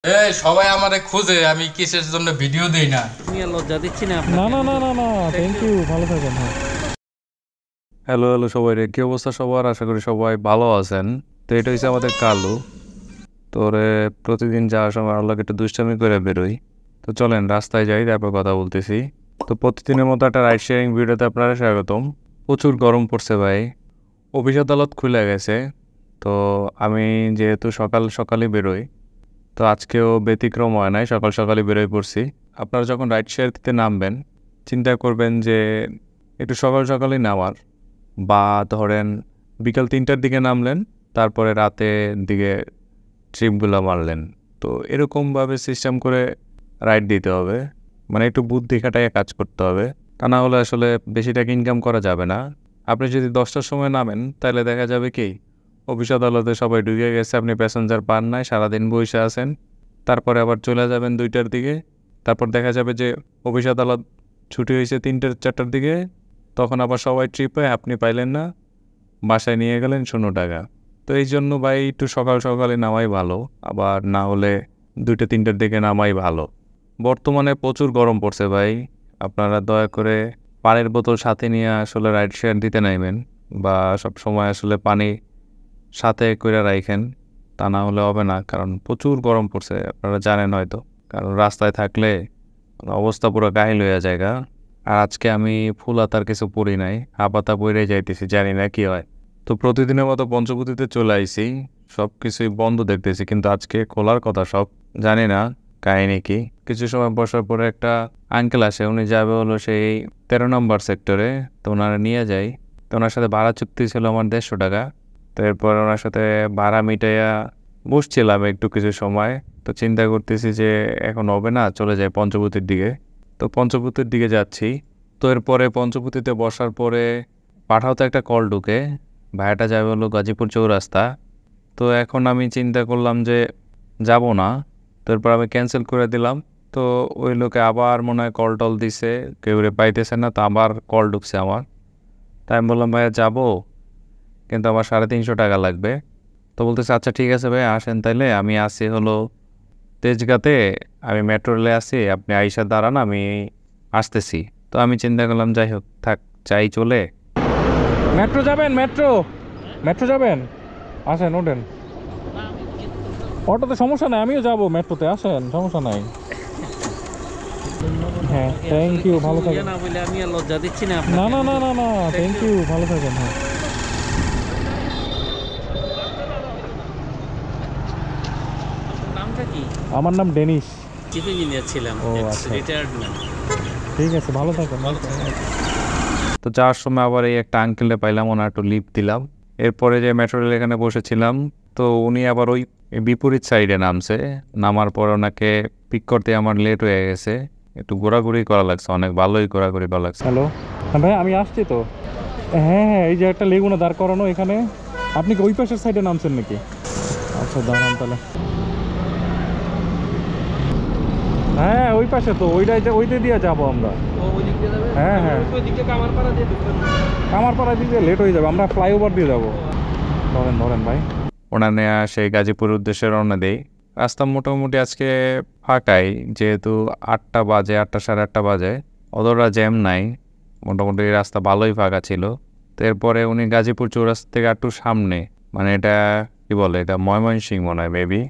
এই সবাই আমারে খুঁজে আমি কিসের জন্য ভিডিও দেই না। আমি আর লজ্জা দিচ্ছি না না আপনাকে। না না না না থ্যাংক ইউ, ভালো থাকেন। হ্যাঁ, হ্যালো হ্যালো সবাই রে, কি অবস্থা সবার? আশা করি সবাই ভালো আছেন। তো এটা হচ্ছে আমাদের কালু। তোরে প্রতিদিন যাওয়ার সময় আল্লাহকে একটু দুষ্টামি করে বেরোই। তো চলেন রাস্তায় যাই, তারপর কথা বলতেছি। তো প্রতিদিনের মতো একটা রাইড শেয়ারিং ভিডিওতে আপনারা স্বাগতম। প্রচুর গরম পড়ছে ভাই, অফিস আদালত খুলে গেছে। তো আমি যেহেতু সকাল সকালই বেরোই, তো আজকেও ব্যতিক্রম হয় নাই, সকাল সকালই বেরোয় পড়ছি। আপনারা যখন রাইড শেয়ার দিতে নামবেন চিন্তা করবেন যে একটু সকাল সকালই নামার, বা ধরেন বিকাল 3টার দিকে নামলেন, তারপরে রাতের দিকে ট্রিপগুলো মারলেন। তো এরকমভাবে সিস্টেম করে রাইড দিতে হবে, মানে একটু বুদ্ধি খাটাইয়ে কাজ করতে হবে। তা না হলে আসলে বেশি টাকা ইনকাম করা যাবে না। আপনি যদি 10টার সময় নামেন তাহলে দেখা যাবে কি অফিস আদালতে সবাই ঢুকে গেছে, আপনি প্যাসেঞ্জার পান নাই, সারাদিন বসে আছেন। তারপরে আবার চলে যাবেন 2টার দিকে, তারপর দেখা যাবে যে অফিস আদালত ছুটি হয়েছে 3-4টার দিকে, তখন আবার সবাই ট্রিপে, আপনি পাইলেন না, বাসায় নিয়ে গেলেন 0 টাকা। তো এই জন্য ভাই একটু সকাল সকালে নামাই ভালো, আবার না হলে 2-3টার দিকে নামাই ভালো। বর্তমানে প্রচুর গরম পড়ছে ভাই, আপনারা দয়া করে পানির বোতল সাথে নিয়ে আসলে রাইড শেয়ার দিতে নাইবেন, বা সব সময় আসলে পানি সাথে করে রাখেন, তা না হলে হবে না। কারণ প্রচুর গরম পড়ছে, আপনারা জানেন হয়তো, কারণ রাস্তায় থাকলে অবস্থা পুরো কাহিল হয়ে যায়। আর আজকে আমি ফুল হাতার কিছু পরি নাই, হাপাতা পরে যাইতেছি, জানি না কি হয়। তো প্রতিদিনের মতো পঞ্চবটিতে চলে আইছি, সব কিছুই বন্ধ দেখতেছি, কিন্তু আজকে খোলার কথা সব। জানি না কাহিনী কি। কিছু সময় বসার পরে একটা আঙ্কেল আসে, উনি যাবে হলো সেই 13 নম্বর সেক্টরে। তো ওনারা নিয়ে যাই। তো ওনার সাথে ভাড়া চুক্তি ছিল আমার 150 টাকা। তো এরপর ওনার সাথে ভাড়া মিটাইয়া বসছিলাম একটু কিছু সময়। তো চিন্তা করতেছি যে এখন হবে না, চলে যায় পঞ্চবটির দিকে। তো পঞ্চবটির দিকে যাচ্ছি। তো এরপরে পঞ্চবটিতে বসার পরে পাঠাওতে একটা কল ঢুকে, ভাইয়াটা যাবে হলো গাজীপুর চৌরাস্তা। তো এখন আমি চিন্তা করলাম যে যাব না। তো এরপর আমি ক্যান্সেল করে দিলাম। তো ওই লোকে আবার মনে হয় কল টল দিছে, কেউ পাইতেছে না, তো আবার কল ঢুকছে আমার। তাই আমি বললাম ভাইয়া যাবো, কিন্তু আমার 350 টাকা লাগবে। তো বলতেছে আচ্ছা ঠিক আছে ভাই, আসেন তাইলে, আমি আসি হলো তেজগাঁতে, আমি মেট্রো রেলে আসি, আপনি আইসা দাঁড়ান, আমি আসতেছি। তো আমি চিন্তা করলাম যাই হোক থাক, চাই চলে। মেট্রো যাবেন? মেট্রো মেট্রো যাবেন? আসেন, ওঠেন অটোতে, সমস্যা নাই, আমিও যাবো মেট্রোতে, আসেন, সমস্যা নাই। হ্যাঁ, থ্যাংক ইউ, ভালো থাকেন। না বলে আমি আর লজ্জা দিচ্ছি না না আপনাকে। না না না না থ্যাংক ইউ, ভালো থাকেন। হ্যাঁ, আপনার নামটা কি? আমার নাম ডেনিশ। চিফ ইঞ্জিনিয়ার ছিলাম, ও আচ্ছা, রিটায়ার্ড না। ঠিক আছে, ভালো থাকেন, ভালো থাকেন। তো যাওয়ার সময় আবার এই একটা আঙ্কেলে পাইলাম, ওনার একটু লিফট দিলাম। এরপরে যে মেট্রো রেল এখানে বসেছিলাম, তো উনি আবার ওই বিপরীত সাইডে নামছে। নামার পর ওনাকে পিক করতে আমার লেট হয়ে গেছে, একটু ঘোরাঘুরি করা লাগছে, অনেক ভালোই ঘোরাঘুরি করা লাগছে। হ্যালো, হ্যাঁ ভাই, আমি আসছি তো। হ্যাঁ হ্যাঁ, এই যে একটা লেগুনা দাঁড় করানো এখানে। আপনি কি ওই পাশের সাইডে নামছেন নাকি? আচ্ছা, দাঁড়ান তাহলে। হ্যাঁ, ওই পাশে তো, ওইটা দিয়ে যাবো আমরা। হ্যাঁ হ্যাঁ, কামারপাড়া দিকে লেট হয়ে যাবে, আমরা ফ্লাইওভার দিয়ে যাবো। ধরেন ধরেন ভাই। ওনার নেয়া সেই গাজীপুর উদ্দেশ্যে রওনা দেই। রাস্তা মোটামুটি আজকে ফাঁকাই, যেহেতু 8টা বাজে, 8টা সাড়ে 8টা বাজে, অতটা জ্যাম নাই, মোটামুটি রাস্তা ভালোই ফাঁকা ছিল। তো এরপরে উনি গাজীপুর চৌরাস্তা থেকে একটু সামনে, মানে এটা কি বলে, এটা ময়মনসিংহ মনে হয় মেবি,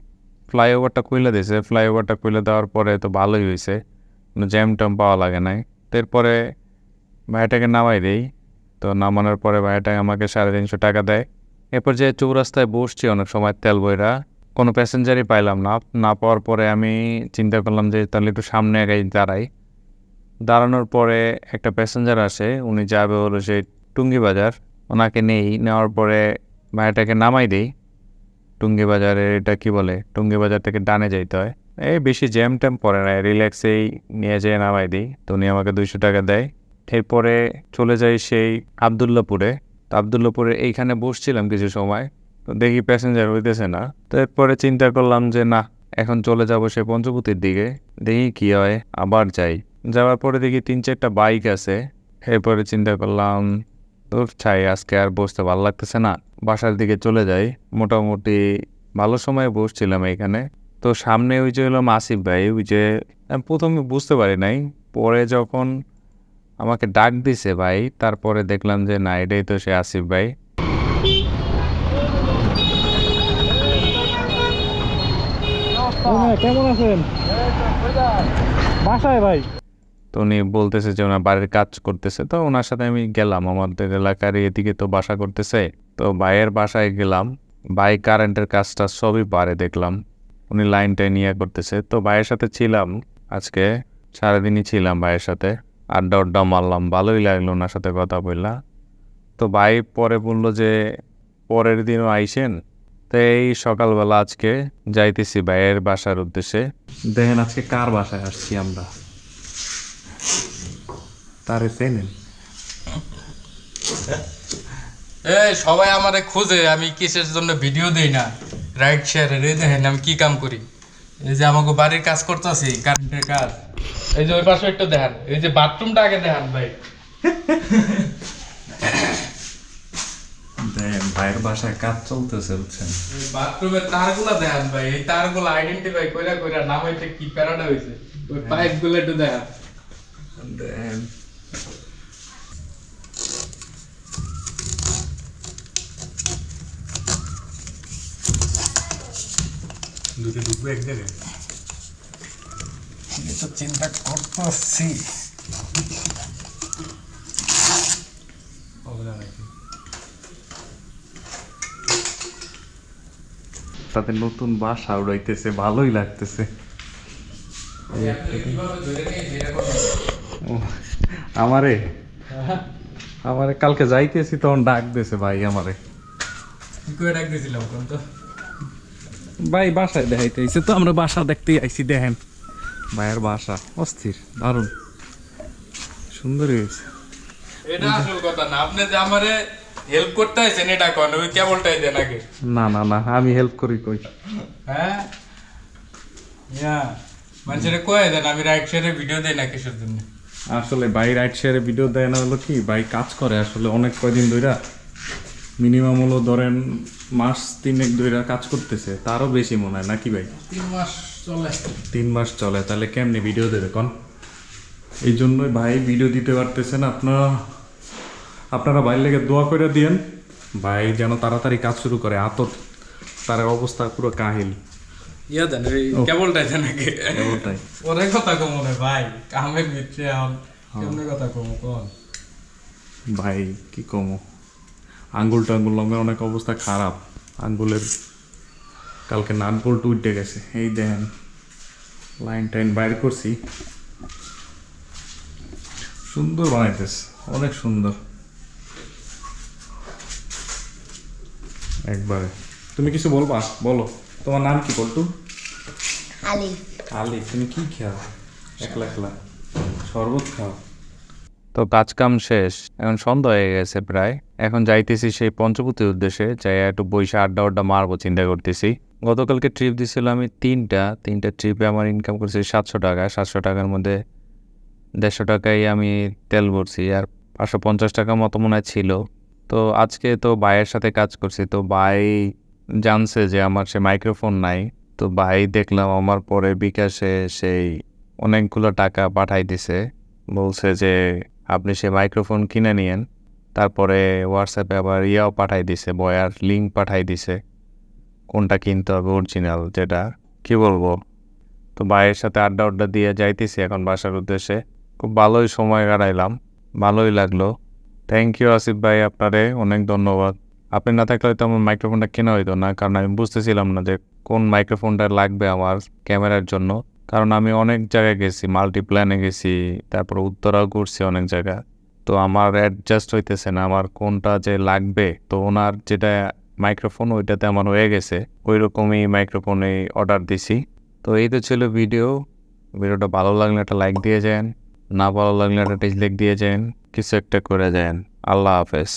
ফ্লাইওভারটা খুলে দিয়েছে। ফ্লাইওভারটা খুলে দেওয়ার পরে তো ভালোই হয়েছে, কোনো জ্যাম ট্যাম পাওয়া লাগে নাই। তো এরপরে ভাইটাকে নামাই দেই। তো নামানোর পরে ভাইটাকে আমাকে 350 টাকা দেয়। এরপর যে চৌরাস্তায় বসছি অনেক সময় তেল বইরা, কোনো প্যাসেঞ্জারই পাইলাম না। না পাওয়ার পরে আমি চিন্তা করলাম যে তাহলে একটু সামনে আগে দাঁড়াই। দাঁড়ানোর পরে একটা প্যাসেঞ্জার আসে, উনি যাবে হলো সেই টুঙ্গি বাজার। ওনাকে নেওয়ার পরে ভাইটাকে নামাই দেই টুঙ্গি বাজারে। এটা কি বলে, টুঙ্গি বাজার থেকে ডানে যাইতে হয়। এই বেশি জ্যাম ট্যাম পড়ে না, রিল্যাক্সেই নিয়ে যেয়ে নামাই দিই। তো উনি আমাকে 200 টাকা দেয়। এরপরে চলে যাই সেই আবদুল্লাপুরে। তো আবদুল্লাপুরে এইখানে বসছিলাম কিছু সময়, তো দেখি প্যাসেঞ্জার হইতেছে না। তো এরপরে চিন্তা করলাম যে না, এখন চলে যাব সেই পঞ্চবটির দিকে, দেখি কি হয়, আবার যাই। যাওয়ার পরে দেখি 3-4টা বাইক আছে। এরপরে চিন্তা করলাম তোর ছাই, আজকে আর বসতে ভালো লাগতেছে না, বাসার দিকে চলে যাই। মোটামুটি ভালো সময় বসছিলাম এইখানে। তো সামনে ওই যে হলো আসিফ ভাই, ওই যে আমি প্রথমে বুঝতে পারি নাই, পরে যখন আমাকে ডাক দিছে ভাই, তারপরে দেখলাম যে না, এটাই তো সে আসিফ ভাই। কেমন আছেন? বাসায় ভাই। তো উনি বলতেছে যে ওনার বাড়ির কাজ করতেছে, তো ওনার সাথে আমি গেলাম। আমাদের এলাকার এদিকে তো বাসা করতেছে, তো ভাইয়ের বাসায় গেলাম। ভাই কারেন্টের কাজটা সবই পারে দেখলাম, উনি লাইনটাই নিয়ে করতেছে। তো ভাইয়ের সাথে ছিলাম আজকে, সারাদিনই ছিলাম ভাইয়ের সাথে, আড্ডা মারলাম, ভালোই লাগলো ওনার সাথে কথা বললাম। তো ভাই পরে বললো যে পরের দিনও আইসেন। তো এই সকালবেলা আজকে যাইতেছি ভাইয়ের বাসার উদ্দেশ্যে। দেখেন আজকে কার বাসায় আসছি আমরা, তারে চেনেন? এই সবাই আমারে খোঁজে, আমি কিসের জন্য ভিডিও দেই না, রাইড শেয়ারের। এই দেখেন আমি কি কাম করি, এই যে আমাকে বাড়ির কাজ করতেছি, কারেন্টের কাজ। এই যে ওই পাশে একটু দেখেন, এই যে বাথরুমটা আগে দেখেন ভাই। দেখেন ভাইয়ের বাসায় কাজ চলতেছে, বুঝছেন? বাথরুমের তারগুলা দেখেন ভাই, এই তারগুলা আইডেন্টিফাই কইরা কইরা নাম হইতে কি প্যারাটা হইছে। ওই পাইপগুলো একটু দেখেন। দেখেন দুটো ঢুকবে এক জায়গায়, তো চিন্তা করতেছি। তাদের নতুন বাসা উড়াইতেছে, ভালোই লাগতেছে। আমারে আমারে কালকে যাইতেছি তখন ডাক দিয়েছে ভাই আমারে। কি করে ডাক দিয়েছিলাম কোন তো? ভাই বাসায় দেখাইতেছে, তো আমরা বাসা দেখতেই আইছি। দেখেন ভাইয়ের বাসা অস্থির, দারুণ সুন্দর হয়েছে। এটা আসল কথা না, আপনি যে আমারে হেল্প করতে আইছেন এটা কোন, ওই কেবলটাই দেন আগে। না না না, আমি হেল্প করি কই? হ্যাঁ ইয়া মানুষের কয়ে দেন আমি রাইট শেয়ারে ভিডিও দেই না কিসের জন্য। আসলে ভাই রাইট শেয়ারে ভিডিও দেয় না হলো কি, ভাই কাজ করে আসলে অনেক কয়দিন ধইরা, মিনিমাম হলো ধরেন মাস 3 ধইরা কাজ করতেছে, তারও বেশি মনে হয় নাকি ভাই? 3 মাস চলে। 3 মাস চলে, তাহলে কেমনে ভিডিও দেবে কোন? এই জন্যই ভাই ভিডিও দিতে পারতেছেন। আপনারা ভাইয়ের লেগে দোয়া করে দিয়েন, ভাই যেন তাড়াতাড়ি কাজ শুরু করে। আতত তার অবস্থা পুরো কাহিল। ইয়া দেন ওই কেবলটাই দেন আগে। এমনটাই ওরে কথা কম রে ভাই, কামের ভিতরে এখন কেমনে কথা কম কোন? ভাই কি কমো, আঙ্গুল টাঙ্গুল লঙ্গের অনেক অবস্থা খারাপ। আঙ্গুলের কালকে নাট বল্ট উঠে গেছে। এই দেখেন লাইন টাইন বাইর করছি, সুন্দর বানাইতেছে, অনেক সুন্দর একবারে। তুমি কিছু বলবা? বলো, তোমার নাম কি? বলটু আলি। আলি। তুমি কি খাও একলা একলা? শরবত খাও? তো কাজ কাম শেষ, এখন সন্ধ্যা হয়ে গেছে প্রায়। এখন যাইতেছি সেই পঞ্চবটির উদ্দেশ্যে, যাই একটু বইসা আড্ডা মারবো চিন্তা করতেছি। গতকালকে ট্রিপ দিছিল আমি তিনটা ট্রিপে আমার ইনকাম করছি 700 টাকা। 700 টাকার মধ্যে 150 টাকাই আমি তেল ভরছি, আর 550 টাকা মতো মনে হয় ছিল। তো আজকে তো ভাইয়ের সাথে কাজ করছি, তো ভাই জানছে যে আমার সে মাইক্রোফোন নাই। তো ভাই দেখলাম আমার পরে বিকাশে সেই অনেকগুলো টাকা পাঠাই দিছে, বলছে যে আপনি সে মাইক্রোফোন কিনে নিয়েন। তারপরে হোয়াটসঅ্যাপে আবার ইয়াও পাঠাই দিছে, বয়ার লিঙ্ক পাঠাই দিছে কোনটা কিনতে হবে অরিজিনাল, যেটা কি বলবো। তো ভাইয়ের সাথে আড্ডা দিয়ে যাইতেছি এখন বাসার উদ্দেশ্যে। খুব ভালোই সময় কাটাইলাম, ভালোই লাগলো। থ্যাংক ইউ আসিফ ভাই, আপনারে অনেক ধন্যবাদ। আপনি না থাকলে হয়তো আমার মাইক্রোফোনটা কেনা হইতো না, কারণ আমি বুঝতেছিলাম না যে কোন মাইক্রোফোনটা লাগবে আমার ক্যামেরার জন্য। কারণ আমি অনেক জায়গায় গেছি, মাল্টিপ্ল্যানে গেছি, তারপর উত্তরাও ঘুরছি অনেক জায়গা। তো আমার অ্যাডজাস্ট হইতেছে না আমার কোনটা যে লাগবে। তো ওনার যেটা মাইক্রোফোন ওইটাতে আমার হয়ে গেছে, ওই রকমই মাইক্রোফোনে অর্ডার দিছি। তো এই তো ছিল ভিডিওটা ভালো লাগলে একটা লাইক দিয়ে যান, না ভালো লাগলে একটা ডিসলাইক দিয়ে যান, কিছু একটা করে যান। আল্লাহ হাফেজ।